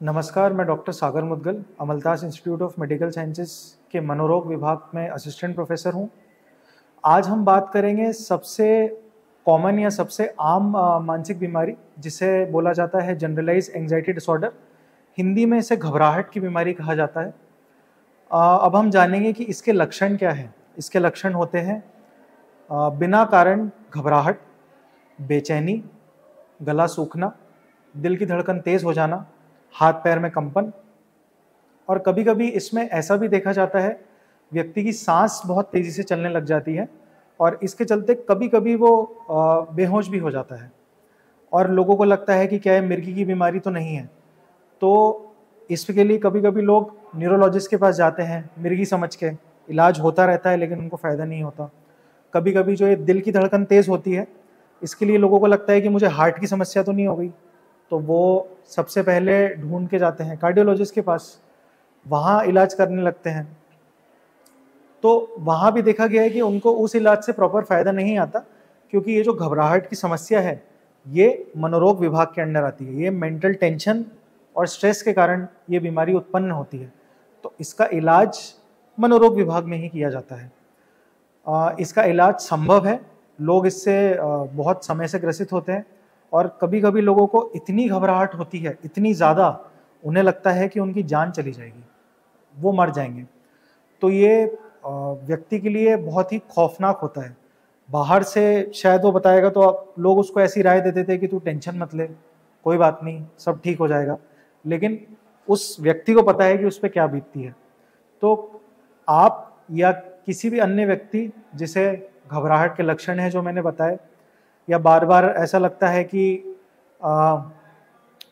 नमस्कार, मैं doctor Sagar Mudgal, Amaltas institute of medical sciences के मनोरोग विभाग में असिस्टेंट प्रोफेसर हूँ। आज हम बात करेंगे सबसे कॉमन या सबसे आम मानसिक बीमारी जिसे बोला जाता है जनरलाइज एंजाइटी डिसऑर्डर। हिंदी में इसे घबराहट की बीमारी कहा जाता है। अब हम जानेंगे कि इसके लक्षण क्या हैं। इसके लक्षण होते हैं बिना कारण घबराहट, बेचैनी, गला सूखना, दिल की धड़कन तेज़ हो जाना, हाथ पैर में कंपन, और कभी कभी इसमें ऐसा भी देखा जाता है व्यक्ति की सांस बहुत तेज़ी से चलने लग जाती है और इसके चलते कभी कभी वो बेहोश भी हो जाता है और लोगों को लगता है कि क्या है, मिर्गी की बीमारी तो नहीं है। तो इसके लिए कभी कभी लोग न्यूरोलॉजिस्ट के पास जाते हैं मिर्गी समझ के। इलाज होता रहता है लेकिन उनको फ़ायदा नहीं होता। कभी कभी जो ये दिल की धड़कन तेज़ होती है, इसके लिए लोगों को लगता है कि मुझे हार्ट की समस्या तो नहीं हो गई, तो वो सबसे पहले ढूंढ के जाते हैं कार्डियोलॉजिस्ट के पास, वहाँ इलाज करने लगते हैं। तो वहाँ भी देखा गया है कि उनको उस इलाज से प्रॉपर फ़ायदा नहीं आता, क्योंकि ये जो घबराहट की समस्या है ये मनोरोग विभाग के अंडर आती है। ये मेंटल टेंशन और स्ट्रेस के कारण ये बीमारी उत्पन्न होती है, तो इसका इलाज मनोरोग विभाग में ही किया जाता है। इसका इलाज संभव है। लोग इससे बहुत समय से ग्रसित होते हैं और कभी कभी लोगों को इतनी घबराहट होती है, इतनी ज़्यादा, उन्हें लगता है कि उनकी जान चली जाएगी, वो मर जाएंगे। तो ये व्यक्ति के लिए बहुत ही खौफनाक होता है। बाहर से शायद वो बताएगा तो आप लोग उसको ऐसी राय दे देते हैं कि तू टेंशन मत ले, कोई बात नहीं, सब ठीक हो जाएगा, लेकिन उस व्यक्ति को पता है कि उस पर क्या बीतती है। तो आप या किसी भी अन्य व्यक्ति जिसे घबराहट के लक्षण हैं जो मैंने बताए, या बार बार ऐसा लगता है कि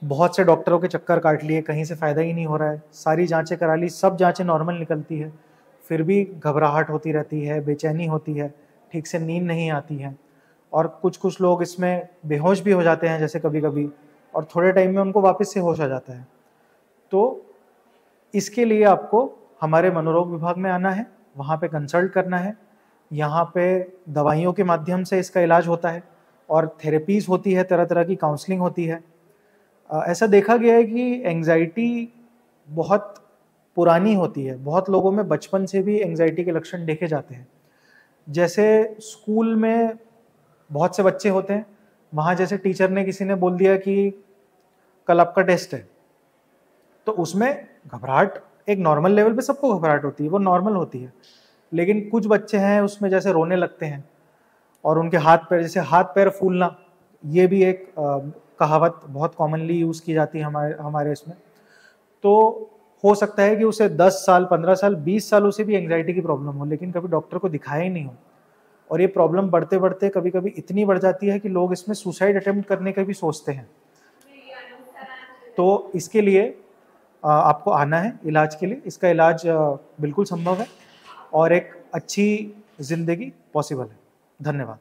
बहुत से डॉक्टरों के चक्कर काट लिए, कहीं से फ़ायदा ही नहीं हो रहा है, सारी जांचें करा ली, सब जांचें नॉर्मल निकलती है, फिर भी घबराहट होती रहती है, बेचैनी होती है, ठीक से नींद नहीं आती है, और कुछ कुछ लोग इसमें बेहोश भी हो जाते हैं जैसे कभी कभी, और थोड़े टाइम में उनको वापस से होश आ जाता है। तो इसके लिए आपको हमारे मनोरोग विभाग में आना है, वहाँ पे कंसल्ट करना है। यहाँ पे दवाइयों के माध्यम से इसका इलाज होता है और थेरेपीज़ होती है, तरह तरह की काउंसलिंग होती है। ऐसा देखा गया है कि एंजाइटी बहुत पुरानी होती है, बहुत लोगों में बचपन से भी एंजाइटी के लक्षण देखे जाते हैं। जैसे स्कूल में बहुत से बच्चे होते हैं, वहाँ जैसे टीचर ने किसी ने बोल दिया कि कल आपका टेस्ट है, तो उसमें घबराहट एक नॉर्मल लेवल पे सबको घबराहट होती है, वो नॉर्मल होती है। लेकिन कुछ बच्चे हैं उसमें जैसे रोने लगते हैं और उनके हाथ पैर, जैसे हाथ पैर फूलना, ये भी एक कहावत बहुत कॉमनली यूज़ की जाती है हमारे इसमें। तो हो सकता है कि उसे 10 साल, 15 साल, 20 सालों से भी एंजाइटी की प्रॉब्लम हो, लेकिन कभी डॉक्टर को दिखाया ही नहीं हो, और ये प्रॉब्लम बढ़ते बढ़ते कभी कभी इतनी बढ़ जाती है कि लोग इसमें सुसाइड अटेम्प्ट करने का भी सोचते हैं। तो इसके लिए आपको आना है इलाज के लिए। इसका इलाज बिल्कुल संभव है और एक अच्छी ज़िंदगी पॉसिबल है। धन्यवाद।